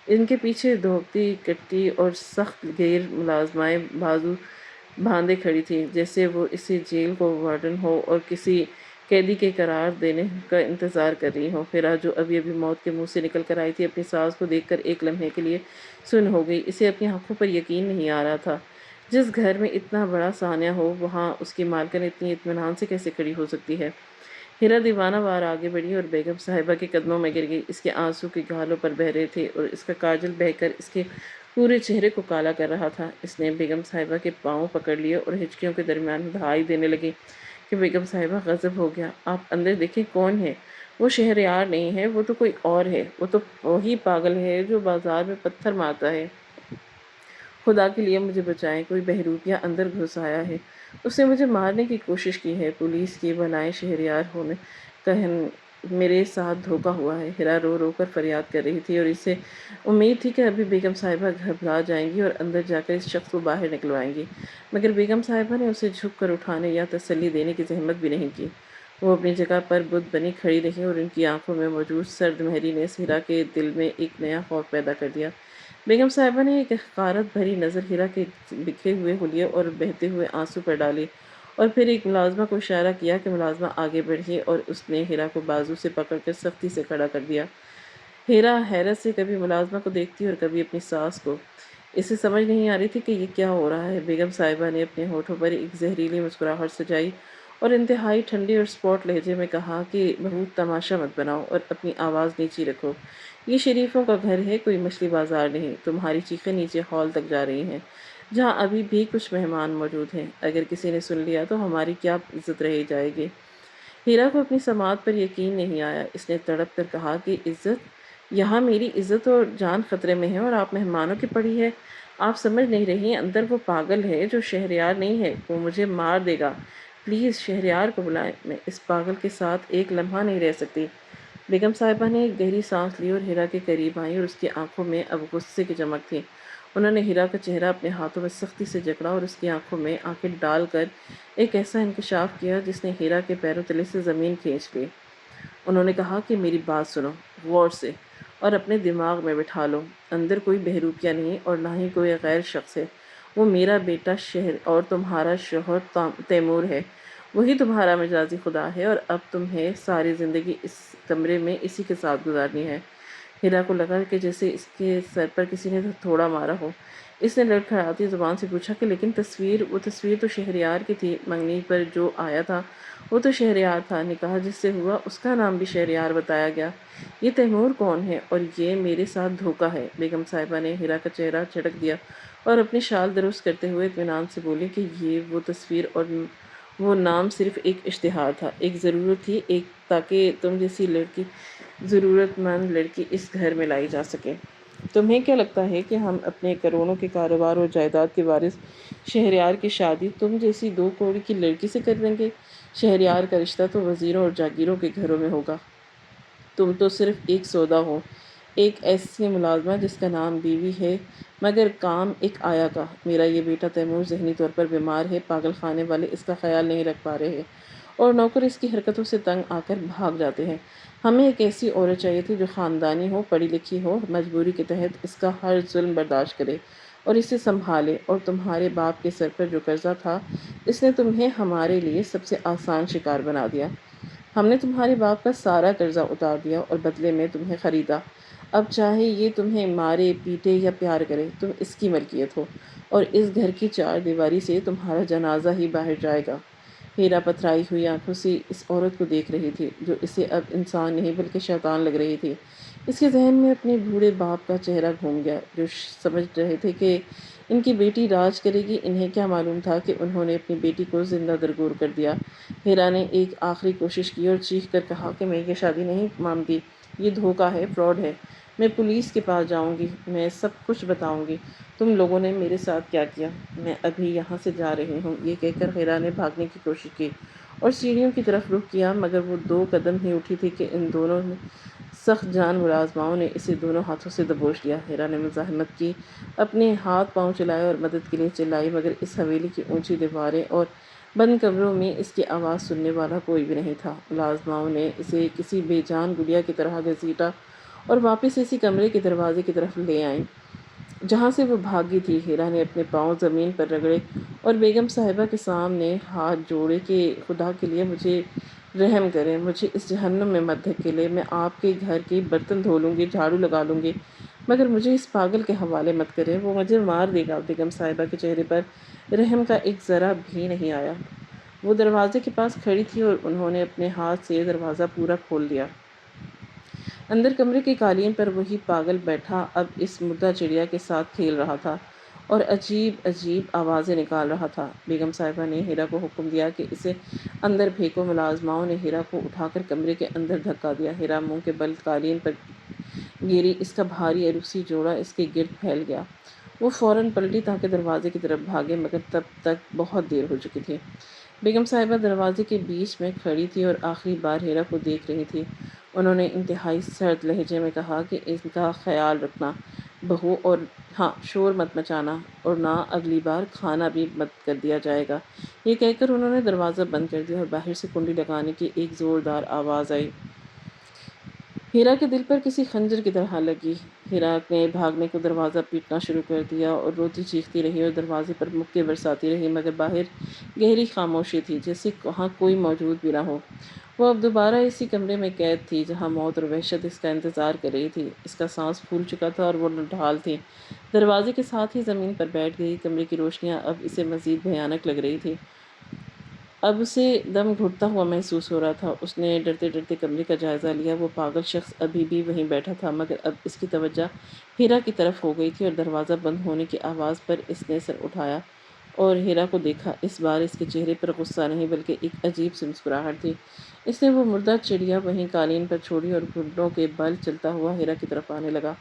ان کے پیچھے دھوکتی کٹی اور سخت غیر ملازمائیں بازو باندھے کھڑی تھی، جیسے وہ اسی جیل کو وارڈن ہو اور کسی قیدی کے قرار دینے کا انتظار کر رہی ہو۔ ہیرا جو ابھی ابھی موت کے منہ سے نکل کر آئی تھی، اپنی ساس کو دیکھ کر ایک لمحے کے لیے سن ہو گئی۔ اسے اپنی آنکھوں پر یقین نہیں آ رہا تھا۔ جس گھر میں اتنا بڑا سانیہ ہو، وہاں اس کی مالکن اتنی اطمینان سے کیسے کھڑی ہو سکتی ہے؟ ہیرا دیوانہ وار آگے بڑھی اور بیگم صاحبہ کے قدموں میں گر گئی۔ اس کے آنسو کی گالوں پر بہہ رہے تھے اور اس کا کاجل بہہ کر اس کے پورے چہرے کو کالا کر رہا تھا۔ اس نے بیگم صاحبہ کے پاؤں پکڑ لیے اور ہچکیوں کے درمیان دہائی دینے لگی کہ بیگم صاحبہ غضب ہو گیا، آپ اندر دیکھیں کون ہے؟ وہ شہریار نہیں ہے، وہ تو کوئی اور ہے، وہ تو وہی پاگل ہے جو بازار میں پتھر مارتا ہے۔ خدا کے لیے مجھے بچائیں، کوئی بہروپیہ اندر گھس آیا ہے، اس نے مجھے مارنے کی کوشش کی ہے، پولیس کی بلائیں، شہریار ہونے کہن میرے ساتھ دھوکا ہوا ہے۔ ہیرا رو رو کر فریاد کر رہی تھی اور اسے امید تھی کہ ابھی بیگم صاحبہ گھبرا جائیں گی اور اندر جا کر اس شخص کو باہر نکلوائیں گی، مگر بیگم صاحبہ نے اسے جھک کر اٹھانے یا تسلی دینے کی زحمت بھی نہیں کی۔ وہ اپنی جگہ پر بت بنی کھڑی رہی اور ان کی آنکھوں میں موجود سرد مہری نے ہیرا کے دل میں ایک نیا خوف پیدا کر دیا۔ بیگم صاحبہ نے ایک حقارت بھری نظر ہیرا کے بکھرے ہوئے حلیے اور بہتے ہوئے آنسو پر ڈالی اور پھر ایک ملازمہ کو اشارہ کیا کہ ملازمہ آگے بڑھے اور اس نے ہیرا کو بازو سے پکڑ کر سختی سے کھڑا کر دیا۔ ہیرا حیرت سے کبھی ملازمہ کو دیکھتی اور کبھی اپنی ساس کو۔ اسے سمجھ نہیں آ رہی تھی کہ یہ کیا ہو رہا ہے۔ بیگم صاحبہ نے اپنے ہونٹوں پر ایک زہریلی مسکراہٹ سجائی اور انتہائی ٹھنڈے اور سپاٹ لہجے میں کہا کہ بہو تماشا مت بناؤ اور اپنی آواز نیچی رکھو، یہ شریفوں کا گھر ہے، کوئی مچھلی بازار نہیں۔ تمہاری چیخیں نیچے ہال تک جا رہی ہیں جہاں ابھی بھی کچھ مہمان موجود ہیں، اگر کسی نے سن لیا تو ہماری کیا عزت رہ جائے گی؟ ہیرا کو اپنی سماعت پر یقین نہیں آیا۔ اس نے تڑپ کر کہا کہ عزت؟ یہاں میری عزت اور جان خطرے میں ہے اور آپ مہمانوں کی پڑی ہے؟ آپ سمجھ نہیں رہی، اندر وہ پاگل ہے جو شہریار نہیں ہے، وہ مجھے مار دے گا، پلیز شہریار کو بلائیں، میں اس پاگل کے ساتھ ایک لمحہ نہیں رہ سکتی۔ بیگم صاحبہ نے ایک گہری سانس لی اور ہیرا کے قریب آئیں اور اس کی آنکھوں میں اب غصے کی چمک تھی۔ انہوں نے ہیرا کا چہرہ اپنے ہاتھوں میں سختی سے جکڑا اور اس کی آنکھوں میں آنکھیں ڈال کر ایک ایسا انکشاف کیا جس نے ہیرا کے پیروں تلے سے زمین کھینچ لی۔ انہوں نے کہا کہ میری بات سنو غور سے اور اپنے دماغ میں بٹھا لو، اندر کوئی بہروپیہ نہیں اور نہ ہی کوئی غیر شخص ہے، وہ میرا بیٹا شہر اور تمہارا شوہر تیمور ہے، وہی تمہارا مجازی خدا ہے اور اب تمہیں ساری زندگی اس کمرے میں اسی کے ساتھ گزارنی ہے۔ ہیرا کو لگا کہ جیسے اس کے سر پر کسی نے تھوڑا مارا ہو۔ اس نے لڑکھڑاتی زبان سے پوچھا کہ لیکن وہ تصویر تو شہریار کی تھی، منگنی پر جو آیا تھا وہ تو شہریار تھا، نکاح جس سے ہوا اس کا نام بھی شہریار بتایا گیا، یہ تیمور کون ہے اور یہ میرے ساتھ دھوکا ہے؟ بیگم صاحبہ نے ہیرا کا چہرہ جھٹک دیا اور اپنی شال درست کرتے ہوئے اطمینان سے بولی کہ یہ وہ تصویر اور وہ نام صرف ایک اشتہار تھا، ایک ضرورت تھی، ایک تاکہ تم جیسی لڑکی، ضرورت مند لڑکی اس گھر میں لائی جا سکے۔ تمہیں کیا لگتا ہے کہ ہم اپنے کروڑوں کے کاروبار اور جائیداد کے وارث شہریار کی شادی تم جیسی 2 کوڑی کی لڑکی سے کر دیں گے؟ شہریار کا رشتہ تو وزیروں اور جاگیروں کے گھروں میں ہوگا، تم تو صرف ایک سودا ہو، ایک ایسی ملازمہ جس کا نام بیوی ہے مگر کام ایک آیا کا۔ میرا یہ بیٹا تیمور ذہنی طور پر بیمار ہے، پاگل خانے والے اس کا خیال نہیں رکھ پا رہے اور نوکر اس کی حرکتوں سے تنگ آ کر بھاگ جاتے ہیں، ہمیں ایک ایسی عورت چاہیے تھی جو خاندانی ہو، پڑھی لکھی ہو، مجبوری کے تحت اس کا ہر ظلم برداشت کرے اور اسے سنبھالے۔ اور تمہارے باپ کے سر پر جو قرضہ تھا، اس نے تمہیں ہمارے لیے سب سے آسان شکار بنا دیا۔ ہم نے تمہارے باپ کا سارا قرضہ اتار دیا اور بدلے میں تمہیں خریدا۔ اب چاہے یہ تمہیں مارے، پیٹے یا پیار کرے، تم اس کی ملکیت ہو اور اس گھر کی چار دیواری سے تمہارا جنازہ ہی باہر جائے گا۔ ہیرا پتھرائی ہوئی آنکھوں سے اس عورت کو دیکھ رہی تھی، جو اسے اب انسان نہیں بلکہ شیطان لگ رہی تھی۔ اس کے ذہن میں اپنے بوڑھے باپ کا چہرہ گھوم گیا، جو سمجھ رہے تھے کہ ان کی بیٹی راج کرے گی۔ انہیں کیا معلوم تھا کہ انہوں نے اپنی بیٹی کو زندہ درگور کر دیا۔ ہیرا نے ایک آخری کوشش کی اور چیخ کر کہا کہ میں یہ شادی نہیں مانتی، یہ دھوکہ ہے، فراڈ ہے۔ میں پولیس کے پاس جاؤں گی، میں سب کچھ بتاؤں گی، تم لوگوں نے میرے ساتھ کیا کیا۔ میں ابھی یہاں سے جا رہی ہوں۔ یہ کہہ کر ہیرا نے بھاگنے کی کوشش کی اور سیڑھیوں کی طرف رخ کیا، مگر وہ 2 قدم ہی اٹھی تھی کہ ان دونوں سخت جان ملازماؤں نے اسے دونوں ہاتھوں سے دبوچ لیا۔ ہیرا نے مزاحمت کی، اپنے ہاتھ پاؤں چلائے اور مدد کے لیے چلائی، مگر اس حویلی کی اونچی دیواریں اور بند کمروں میں اس کی آواز سننے والا کوئی بھی نہیں تھا۔ ملازماؤں نے اسے کسی بے جان گڑیا کی طرح گھسیٹا اور واپس اسی کمرے کے دروازے کی طرف لے آئیں جہاں سے وہ بھاگی تھی۔ ہیرا نے اپنے پاؤں زمین پر رگڑے اور بیگم صاحبہ کے سامنے ہاتھ جوڑے کہ خدا کے لیے مجھے رحم کریں، مجھے اس جہنم میں مت دھکیلیں۔ میں آپ کے گھر کے برتن دھو لوں گی، جھاڑو لگا لوں گی، مگر مجھے اس پاگل کے حوالے مت کریں، وہ مجھے مار دے گا۔ بیگم صاحبہ کے چہرے پر رحم کا ایک ذرہ بھی نہیں آیا۔ وہ دروازے کے پاس کھڑی تھی اور انہوں نے اپنے ہاتھ سے دروازہ پورا کھول دیا۔ اندر کمرے کے قالین پر وہی پاگل بیٹھا اب اس مردہ چڑیا کے ساتھ کھیل رہا تھا اور عجیب عجیب آوازیں نکال رہا تھا۔ بیگم صاحبہ نے ہیرا کو حکم دیا کہ اسے اندر پھینکو۔ ملازماؤں نے ہیرا کو اٹھا کر کمرے کے اندر دھکا دیا۔ ہیرا منہ کے بل قالین پر گری، اس کا بھاری عروسی جوڑا اس کے گرد پھیل گیا۔ وہ فوراً پلٹی تاکہ دروازے کی طرف بھاگے، مگر تب تک بہت دیر ہو چکی تھی۔ بیگم صاحبہ دروازے کے بیچ میں کھڑی تھی اور آخری بار ہیرا کو دیکھ رہی تھی۔ انہوں نے انتہائی سرد لہجے میں کہا کہ ان کا خیال رکھنا بہو، اور ہاں، شور مت مچانا، اور نہ اگلی بار کھانا بھی مت کر دیا جائے گا۔ یہ کہہ کر انہوں نے دروازہ بند کر دیا اور باہر سے کنڈی لگانے کی ایک زوردار آواز آئی۔ ہیرا کے دل پر کسی خنجر کی طرح لگی۔ ہیرا نے بھاگنے کو دروازہ پیٹنا شروع کر دیا اور روتی چیختی رہی اور دروازے پر مکے برساتی رہی، مگر باہر گہری خاموشی تھی، جیسے وہاں کوئی موجود بھی نہ ہو۔ وہ اب دوبارہ اسی کمرے میں قید تھی جہاں موت اور وحشت اس کا انتظار کر رہی تھی۔ اس کا سانس پھول چکا تھا اور وہ نڈھال تھی۔ دروازے کے ساتھ ہی زمین پر بیٹھ گئی۔ کمرے کی روشنیاں اب اسے مزید بھیانک لگ رہی تھی۔ اب اسے دم گھٹتا ہوا محسوس ہو رہا تھا۔ اس نے ڈرتے ڈرتے کمرے کا جائزہ لیا۔ وہ پاگل شخص ابھی بھی وہیں بیٹھا تھا، مگر اب اس کی توجہ ہیرا کی طرف ہو گئی تھی اور دروازہ بند ہونے کی آواز پر اس نے سر اٹھایا اور ہیرا کو دیکھا۔ اس بار اس کے چہرے پر غصہ نہیں بلکہ ایک عجیب سی مسکراہٹ تھی۔ اس نے وہ مردہ چڑیا وہیں قالین پر چھوڑی اور گھٹنوں کے بل چلتا ہوا ہیرا کی طرف آنے لگا۔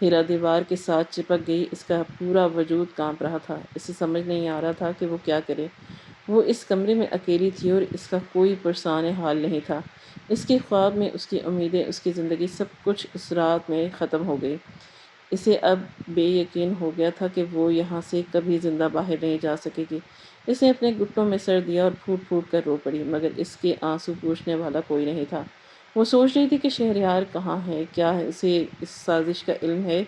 ہیرا دیوار کے ساتھ چپک گئی۔ اس کا پورا وجود کانپ رہا تھا۔ اسے سمجھ نہیں آ رہا تھا کہ وہ کیا کرے۔ وہ اس کمرے میں اکیلی تھی اور اس کا کوئی پرسان حال نہیں تھا۔ اس کے خواب میں اس کی امیدیں، اس کی زندگی، سب کچھ اس رات میں ختم ہو گئی۔ اسے اب بے یقین ہو گیا تھا کہ وہ یہاں سے کبھی زندہ باہر نہیں جا سکے گی۔ اس نے اپنے گھٹنوں میں سر دیا اور پھوٹ پھوٹ کر رو پڑی، مگر اس کے آنسو پوچھنے والا کوئی نہیں تھا۔ وہ سوچ رہی تھی کہ شہریار کہاں ہے، کیا اسے اس سازش کا علم ہے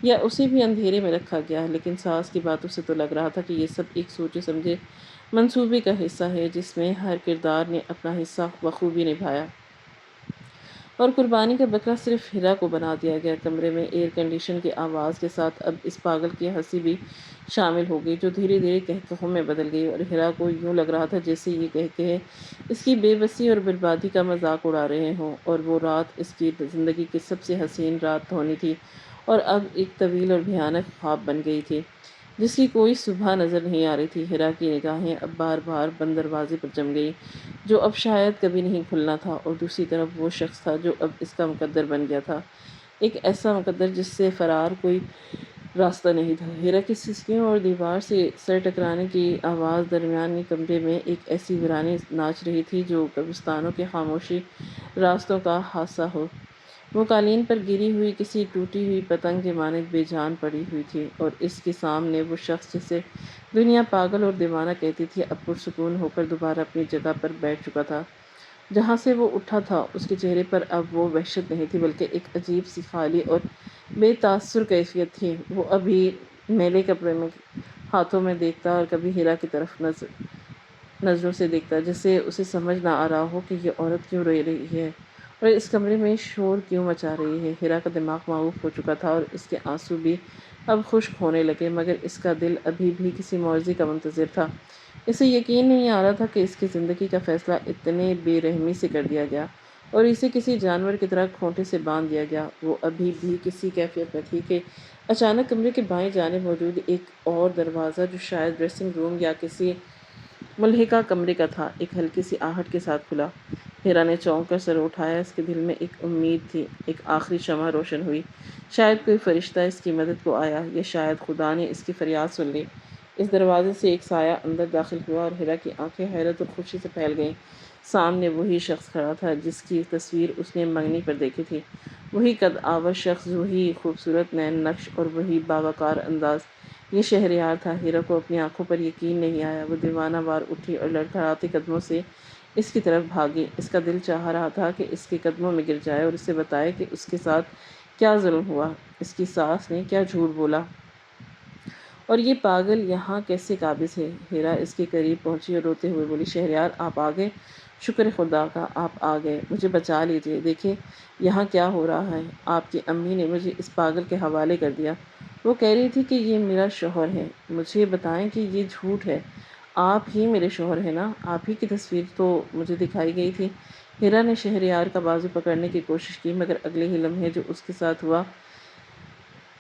یا اسے بھی اندھیرے میں رکھا گیا ہے، لیکن ساس کی باتوں سے تو لگ رہا تھا کہ یہ سب ایک سوچے سمجھے منصوبے کا حصہ ہے، جس میں ہر کردار نے اپنا حصہ بخوبی نبھایا اور قربانی کا بکرا صرف ہیرا کو بنا دیا گیا۔ کمرے میں ایئر کنڈیشن کی آواز کے ساتھ اب اس پاگل کی ہنسی بھی شامل ہو گئی، جو دھیرے دھیرے قہقہوں میں بدل گئی، اور ہیرا کو یوں لگ رہا تھا جیسے یہ قہقہے اس کی بے بسی اور بربادی کا مذاق اڑا رہے ہوں، اور وہ رات اس کی زندگی کی سب سے حسین رات ہونی تھی اور اب ایک طویل اور بھیانک خواب بن گئی تھی جس کی کوئی صبح نظر نہیں آ رہی تھی۔ ہیرا کی نگاہیں اب بار بار بند دروازے پر جم گئی، جو اب شاید کبھی نہیں کھلنا تھا، اور دوسری طرف وہ شخص تھا جو اب اس کا مقدر بن گیا تھا، ایک ایسا مقدر جس سے فرار کوئی راستہ نہیں تھا۔ ہیرا کی سسکیوں اور دیوار سے سر ٹکرانے کی آواز درمیانی کمرے میں ایک ایسی ویرانی ناچ رہی تھی جو قبرستانوں کے خاموشی راستوں کا حادثہ ہو۔ وہ قالین پر گری ہوئی کسی ٹوٹی ہوئی پتنگ کے مانند بے جان پڑی ہوئی تھی، اور اس کے سامنے وہ شخص جسے دنیا پاگل اور دیوانہ کہتی تھی اب پرسکون ہو کر دوبارہ اپنی جگہ پر بیٹھ چکا تھا۔ جہاں سے وہ اٹھا تھا اس کے چہرے پر اب وہ وحشت نہیں تھی بلکہ ایک عجیب سی خالی اور بے تاثر کیفیت تھی۔ وہ ابھی میلے کپڑے میں ہاتھوں میں دیکھتا اور کبھی ہیرا کی طرف نظروں سے دیکھتا، جسے اسے سمجھ نہ آ رہا ہو کہ یہ عورت کیوں رو رہی ہے اور اس کمرے میں شور کیوں مچا رہی ہے۔ ہیرا کا دماغ معوف ہو چکا تھا اور اس کے آنسو بھی اب خشک ہونے لگے، مگر اس کا دل ابھی بھی کسی معجزے کا منتظر تھا۔ اسے یقین نہیں آ رہا تھا کہ اس کی زندگی کا فیصلہ اتنے بے رحمی سے کر دیا گیا اور اسے کسی جانور کی طرح کھونٹے سے باندھ دیا گیا۔ وہ ابھی بھی کسی کیفیت میں تھی کہ اچانک کمرے کے بائیں جانب موجود ایک اور دروازہ، جو شاید ڈریسنگ روم یا کسی ملحقہ کمرے کا تھا، ایک ہلکی سی آہٹ کے ساتھ کھلا۔ ہیرا نے چونک کر سر اٹھایا۔ اس کے دل میں ایک امید تھی، ایک آخری شمع روشن ہوئی۔ شاید کوئی فرشتہ اس کی مدد کو آیا، یا شاید خدا نے اس کی فریاد سن لی۔ اس دروازے سے ایک سایہ اندر داخل ہوا اور ہیرا کی آنکھیں حیرت اور خوشی سے پھیل گئیں۔ سامنے وہی شخص کھڑا تھا جس کی تصویر اس نے منگنی پر دیکھی تھی، وہی قد آور شخص، وہی خوبصورت نین نقش اور وہی باوقار انداز۔ یہ شہریار تھا۔ ہیرا کو اپنی آنکھوں پر یقین نہیں آیا۔ وہ دیوانہ وار اٹھی اور لڑکھڑاتے قدموں سے اس کی طرف بھاگی۔ اس کا دل چاہ رہا تھا کہ اس کے قدموں میں گر جائے اور اسے بتائے کہ اس کے ساتھ کیا ظلم ہوا، اس کی ساس نے کیا جھوٹ بولا اور یہ پاگل یہاں کیسے قابض ہے۔ ہیرا اس کے قریب پہنچی اور روتے ہوئے بولی، شہریار آپ آ گئے، شکر خدا کا آپ آ گئے، مجھے بچا لیجیے، دیکھیں یہاں کیا ہو رہا ہے۔ آپ کی امی نے مجھے اس پاگل کے حوالے کر دیا۔ وہ کہہ رہی تھی کہ یہ میرا شوہر ہے۔ مجھے بتائیں کہ یہ جھوٹ ہے، آپ ہی میرے شوہر ہیں نا؟ آپ ہی کی تصویر تو مجھے دکھائی گئی تھی۔ ہیرا نے شہریار کا بازو پکڑنے کی کوشش کی، مگر اگلے ہی لمحے جو اس کے ساتھ ہوا،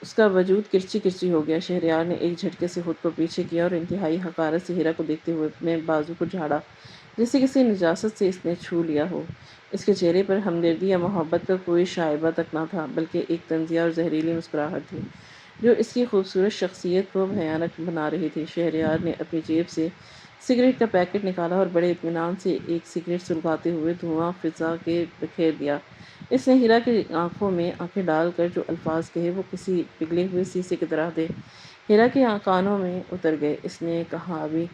اس کا وجود کرچی کرچی ہو گیا۔ شہریار نے ایک جھٹکے سے خود کو پیچھے کیا اور انتہائی حقارت سے ہیرا کو دیکھتے ہوئے اپنے بازو کو جھاڑا، جسے کسی نجاست سے اس نے چھو لیا ہو۔ اس کے چہرے پر ہمدردی یا محبت کا کوئی شائبہ تک نہ تھا، بلکہ ایک طنزیہ اور زہریلی مسکراہٹ تھی، جو اس کی خوبصورت شخصیت کو بھیانک بنا رہی تھی۔ شہریار نے اپنی جیب سے سگریٹ کا پیکٹ نکالا اور بڑے اطمینان سے ایک سگریٹ سلگاتے ہوئے دھواں فضا کے بکھیر دیا۔ اس نے ہیرا کی آنکھوں میں آنکھیں ڈال کر جو الفاظ کہے وہ کسی پگھلے ہوئے شیشے کی طرح تھے۔ ہیرا کے کانوں میں اتر گئے۔ اس نے کہا، ابھی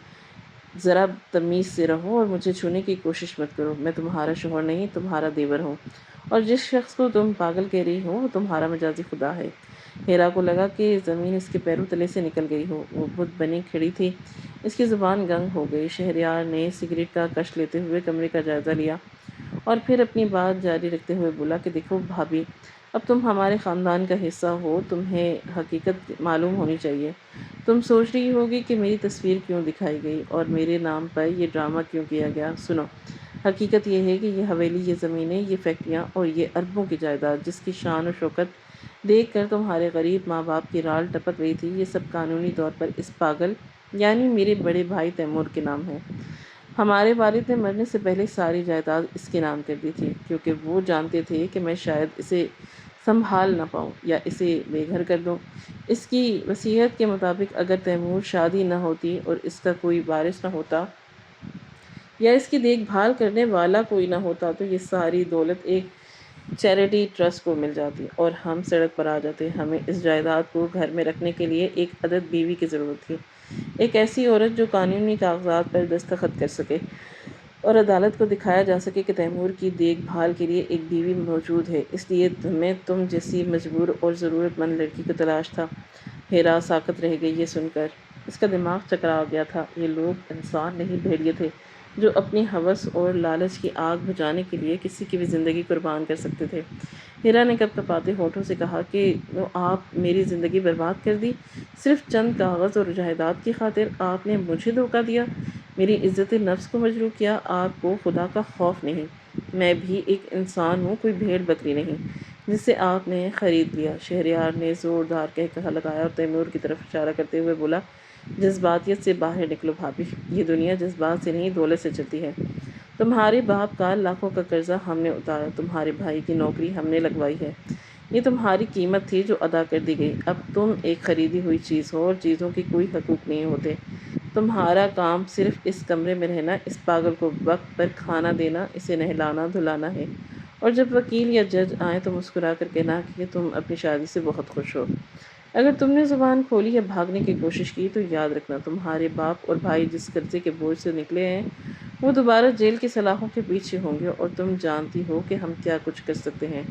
ذرا تمیز سے رہو اور مجھے چھونے کی کوشش مت کرو۔ میں تمہارا شوہر نہیں، تمہارا دیور ہوں، اور جس شخص کو تم پاگل کہہ رہی ہو وہ تمہارا مجازی خدا ہے۔ ہیرا کو لگا کہ زمین اس کے پیروں تلے سے نکل گئی ہو۔ وہ بت بنی کھڑی تھی، اس کی زبان گنگ ہو گئی۔ شہریار نے سگریٹ کا کش لیتے ہوئے کمرے کا جائزہ لیا اور پھر اپنی بات جاری رکھتے ہوئے بولا کہ دیکھو بھابھی، اب تم ہمارے خاندان کا حصہ ہو، تمہیں حقیقت معلوم ہونی چاہیے۔ تم سوچ رہی ہوگی کہ میری تصویر کیوں دکھائی گئی اور میرے نام پر یہ ڈرامہ کیوں کیا گیا۔ سنو، حقیقت یہ ہے کہ یہ حویلی، یہ زمینیں، یہ فیکٹریاں اور یہ اربوں کی جائیداد، جس کی شان و شوکت دیکھ کر تمہارے غریب ماں باپ کی رال ٹپک رہی تھی، یہ سب قانونی طور پر اس پاگل یعنی میرے بڑے بھائی تیمور کے نام ہے۔ ہمارے والد نے مرنے سے پہلے ساری جائیداد اس کے نام کر دی تھی، کیونکہ وہ جانتے تھے کہ میں شاید اسے سنبھال نہ پاؤں یا اسے بے گھر کر دوں۔ اس کی وصیت کے مطابق اگر تیمور شادی نہ ہوتی اور اس کا کوئی وارث نہ ہوتا یا اس کی دیکھ بھال کرنے والا کوئی نہ ہوتا، تو یہ ساری دولت ایک چیریٹی ٹرسٹ کو مل جاتی اور ہم سڑک پر آ جاتے۔ ہمیں اس جائیداد کو گھر میں رکھنے کے لیے ایک عدد بیوی کی ضرورت تھی، ایک ایسی عورت جو قانونی کاغذات پر دستخط کر سکے اور عدالت کو دکھایا جا سکے کہ تیمور کی دیکھ بھال کے لیے ایک بیوی موجود ہے۔ اس لیے ہمیں تم جیسی مجبور اور ضرورت مند لڑکی کی تلاش تھا۔ ہیرا ساکت رہ گئی یہ سن کر۔ اس کا دماغ چکرا گیا تھا۔ یہ لوگ انسان نہیں، بھیڑیے تھے، جو اپنی ہوس اور لالچ کی آگ بجھانے کے لیے کسی کی بھی زندگی قربان کر سکتے تھے۔ ہیرا نے کپکپاتے ہونٹوں سے کہا کہ آپ میری زندگی برباد کر دی، صرف چند کاغذ اور جائیداد کی خاطر آپ نے مجھے دھوکہ دیا، میری عزت نفس کو مجروح کیا۔ آپ کو خدا کا خوف نہیں؟ میں بھی ایک انسان ہوں، کوئی بھیڑ بکری نہیں جسے آپ نے خرید لیا۔ شہریار نے زوردار قہقہہ لگایا اور تیمور کی طرف اشارہ کرتے ہوئے بولا، جذباتیت سے باہر نکلو بھابھی، یہ دنیا جذبات سے نہیں دولت سے چلتی ہے۔ تمہارے باپ کا لاکھوں کا قرضہ ہم نے اتارا، تمہارے بھائی کی نوکری ہم نے لگوائی ہے، یہ تمہاری قیمت تھی جو ادا کر دی گئی۔ اب تم ایک خریدی ہوئی چیز ہو اور چیزوں کی کوئی حقوق نہیں ہوتے۔ تمہارا کام صرف اس کمرے میں رہنا، اس پاگل کو وقت پر کھانا دینا، اسے نہلانا دھلانا ہے، اور جب وکیل یا جج آئیں تو مسکرا کر کہنا کہ تم اپنی شادی سے بہت خوش ہو۔ اگر تم نے زبان کھولی یا بھاگنے کی کوشش کی تو یاد رکھنا، تمہارے باپ اور بھائی جس قرضے کے بوجھ سے نکلے ہیں وہ دوبارہ جیل کی سلاخوں کے پیچھے ہوں گے اور تم جانتی ہو کہ ہم کیا کچھ کر سکتے ہیں۔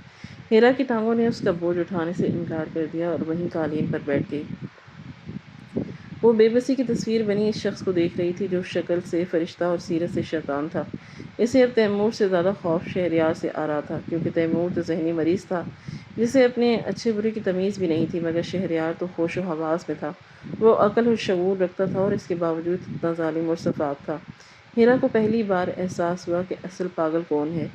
ہیرا کی ٹانگوں نے اس کا بوجھ اٹھانے سے انکار کر دیا اور وہیں قالین پر بیٹھ گئی۔ وہ بے بسی کی تصویر بنی اس شخص کو دیکھ رہی تھی جو شکل سے فرشتہ اور سیرت سے شیطان تھا۔ اسے اب تیمور سے زیادہ خوف شہریار سے آ رہا تھا، کیونکہ تیمور تو ذہنی مریض تھا جسے اپنے اچھے برے کی تمیز بھی نہیں تھی، مگر شہریار تو ہوش و حواس میں تھا۔ وہ عقل و شعور رکھتا تھا اور اس کے باوجود اتنا ظالم اور شفاف تھا۔ ہیرا کو پہلی بار احساس ہوا کہ اصل پاگل کون ہے،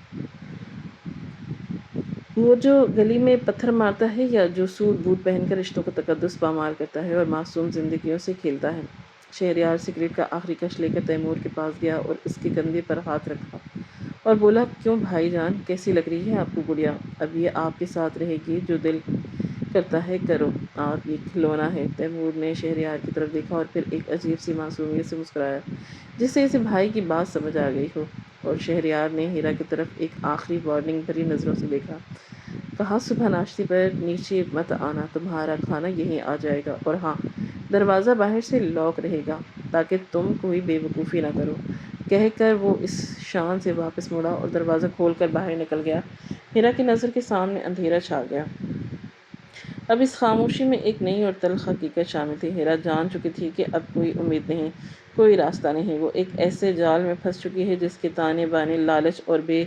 وہ جو گلی میں پتھر مارتا ہے یا جو سوٹ بوٹ پہن کر رشتوں کا تقدس پامال کرتا ہے اور معصوم زندگیوں سے کھیلتا ہے۔ شہریار سگریٹ کا آخری کش لے کر تیمور کے پاس گیا اور اس کے کندھے پر ہاتھ رکھا اور بولا، کیوں بھائی جان، کیسی لگ رہی ہے آپ کو گڑیا؟ اب یہ آپ کے ساتھ رہے گی، جو دل کرتا ہے کرو، آپ یہ کھلونا ہے۔ تیمور نے شہریار کی طرف دیکھا اور پھر ایک عجیب سی معصومیت سے مسکرایا، جس سے اسے بھائی کی بات سمجھ آ گئی ہو، اور شہریار نے ہیرا کی طرف ایک آخری وارننگ بھری نظروں سے دیکھا۔ کہا، صبح ناشتے پر نیچے مت آنا، تمہارا کھانا یہیں آ جائے گا، اور ہاں، دروازہ باہر سے لاک رہے گا تاکہ تم کوئی بے وقوفی نہ کرو۔ کہہ کر وہ اس شان سے واپس مڑا اور دروازہ کھول کر باہر نکل گیا۔ ہیرا کی نظر کے سامنے اندھیرا چھا گیا۔ اب اس خاموشی میں ایک نئی اور تلخ حقیقت شامل تھی۔ ہیرا جان چکی تھی کہ اب کوئی امید نہیں، کوئی راستہ نہیں۔ وہ ایک ایسے جال میں پھنس چکی ہے جس کے تانے بانے لالچ اور بے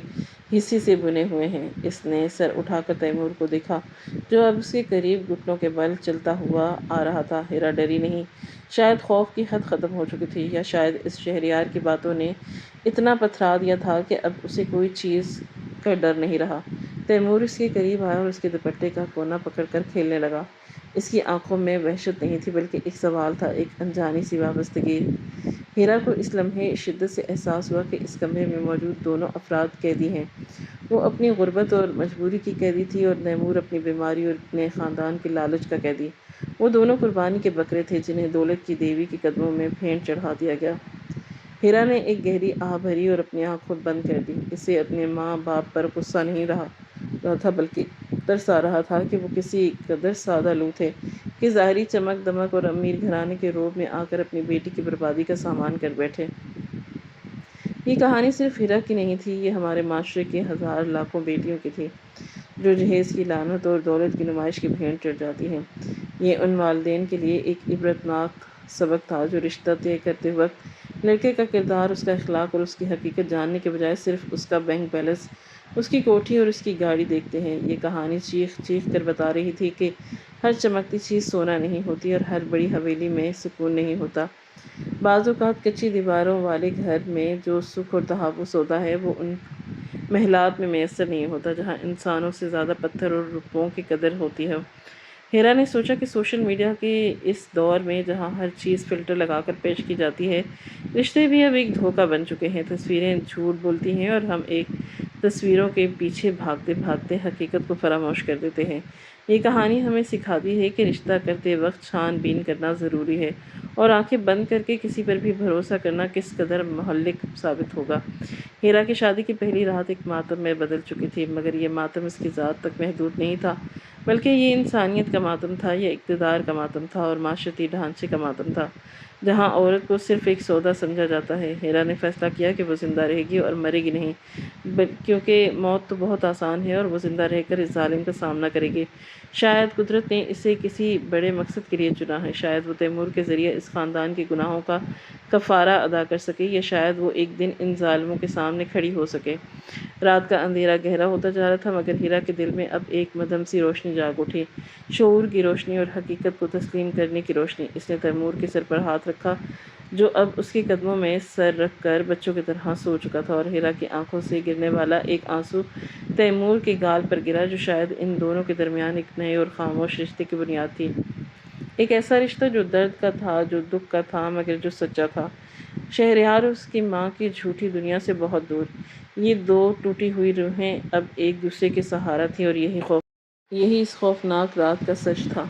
حسی سے بنے ہوئے ہیں۔ اس نے سر اٹھا کر تیمور کو دیکھا، جو اب اس کے قریب گھٹنوں کے بل چلتا ہوا آ رہا تھا۔ ہیرا ڈری نہیں، شاید خوف کی حد ختم ہو چکی تھی، یا شاید اس شہریار کی باتوں نے اتنا پتھرا دیا تھا کہ اب اسے کوئی چیز کا ڈر نہیں رہا۔ تیمور اس کے قریب آیا اور اس کے دوپٹے کا کونا پکڑ کر کھیلنے لگا۔ اس کی آنکھوں میں وحشت نہیں تھی، بلکہ ایک سوال تھا، ایک انجانی سی وابستگی۔ ہیرا کو اس لمحے شدت سے احساس ہوا کہ اس کمرے میں موجود دونوں افراد قیدی ہیں۔ وہ اپنی غربت اور مجبوری کی قیدی تھی اور تیمور اپنی بیماری اور اپنے خاندان کے لالچ کا قیدی۔ وہ دونوں قربانی کے بکرے تھے جنہیں دولت کی دیوی کے قدموں میں بھینٹ چڑھا دیا گیا۔ ہیرا نے ایک گہری آہ بھری اور اپنی آنکھ خود بند کر دی۔ اسے اپنے ماں باپ پر غصہ نہیں رہا تھا، بلکہ ترس آ رہا تھا کہ وہ کسی قدر سادہ لوگ تھے کہ ظاہری چمک دمک اور امیر گھرانے کے روب میں آ کر اپنی بیٹی کی بربادی کا سامان کر بیٹھے۔ یہ کہانی صرف ہیرا کی نہیں تھی، یہ ہمارے معاشرے کی ہزار لاکھوں بیٹیوں کی تھی جو جہیز کی لعنت اور دولت کی نمائش کی بھینٹ چڑھ جاتی ہیں۔ یہ ان والدین کے لیے ایک عبرتناک سبق تھا جو رشتہ طے کرتے وقت لڑکے کا کردار، اس کا اخلاق اور اس کی حقیقت جاننے کے بجائے صرف اس کا بینک بیلنس، اس کی کوٹھی اور اس کی گاڑی دیکھتے ہیں۔ یہ کہانی چیخ چیخ کر بتا رہی تھی کہ ہر چمکتی چیز سونا نہیں ہوتی اور ہر بڑی حویلی میں سکون نہیں ہوتا۔ بعض اوقات کچی دیواروں والے گھر میں جو سکھ اور تحفظ ہوتا ہے، وہ ان محلات میں میسر نہیں ہوتا جہاں انسانوں سے زیادہ پتھر اور روپوں کی قدر ہوتی ہے۔ ہیرا نے سوچا کہ سوشل میڈیا کے اس دور میں جہاں ہر چیز فلٹر لگا کر پیش کی جاتی ہے، رشتے بھی اب ایک دھوکہ بن چکے ہیں۔ تصویریں جھوٹ بولتی ہیں اور ہم ایک تصویروں کے پیچھے بھاگتے بھاگتے حقیقت کو فراموش کر دیتے ہیں۔ یہ کہانی ہمیں سکھاتی ہے کہ رشتہ کرتے وقت چھان بین کرنا ضروری ہے، اور آنکھیں بند کر کے کسی پر بھی بھروسہ کرنا کس قدر مہلک ثابت ہوگا۔ ہیرا کی شادی کی پہلی رات ایک ماتم میں بدل چکی تھی، مگر یہ ماتم اس کی ذات تک محدود نہیں تھا، بلکہ یہ انسانیت کا ماتم تھا، یہ اقتدار کا ماتم تھا اور معاشرتی ڈھانچے کا ماتم تھا جہاں عورت کو صرف ایک سودا سمجھا جاتا ہے۔ ہیرا نے فیصلہ کیا کہ وہ زندہ رہے گی اور مرے گی نہیں، کیونکہ موت تو بہت آسان ہے اور وہ زندہ رہ کر اس ظالم کا سامنا کرے گی۔ شاید قدرت نے اسے کسی بڑے مقصد کے لیے چنا ہے، شاید وہ تیمور کے ذریعے اس خاندان کے گناہوں کا کفارہ ادا کر سکے، یا شاید وہ ایک دن ان ظالموں کے سامنے کھڑی ہو سکے۔ رات کا اندھیرا گہرا ہوتا جا رہا تھا، مگر ہیرا کے دل میں اب ایک مدھم سی روشنی جاگ اٹھی، شعور کی روشنی اور حقیقت کو تسلیم کرنے کی روشنی۔ اس نے تیمور کے سر پر ہاتھ رکھا، جو اب اس کے قدموں میں سر رکھ کر بچوں کی طرح سو چکا تھا، اور ہیرا کی آنکھوں سے گرنے والا ایک آنسو تیمور کے گال پر گرا، جو شاید ان دونوں کے درمیان ایک نئے اور خاموش رشتے کی بنیاد تھی۔ ایک ایسا رشتہ جو درد کا تھا، جو دکھ کا تھا، مگر جو سچا تھا۔ شہریار اور اس کی ماں کی جھوٹی دنیا سے بہت دور، یہ دو ٹوٹی ہوئی روحیں اب ایک دوسرے کے سہارا تھیں، اور یہی اس خوفناک رات کا سچ تھا۔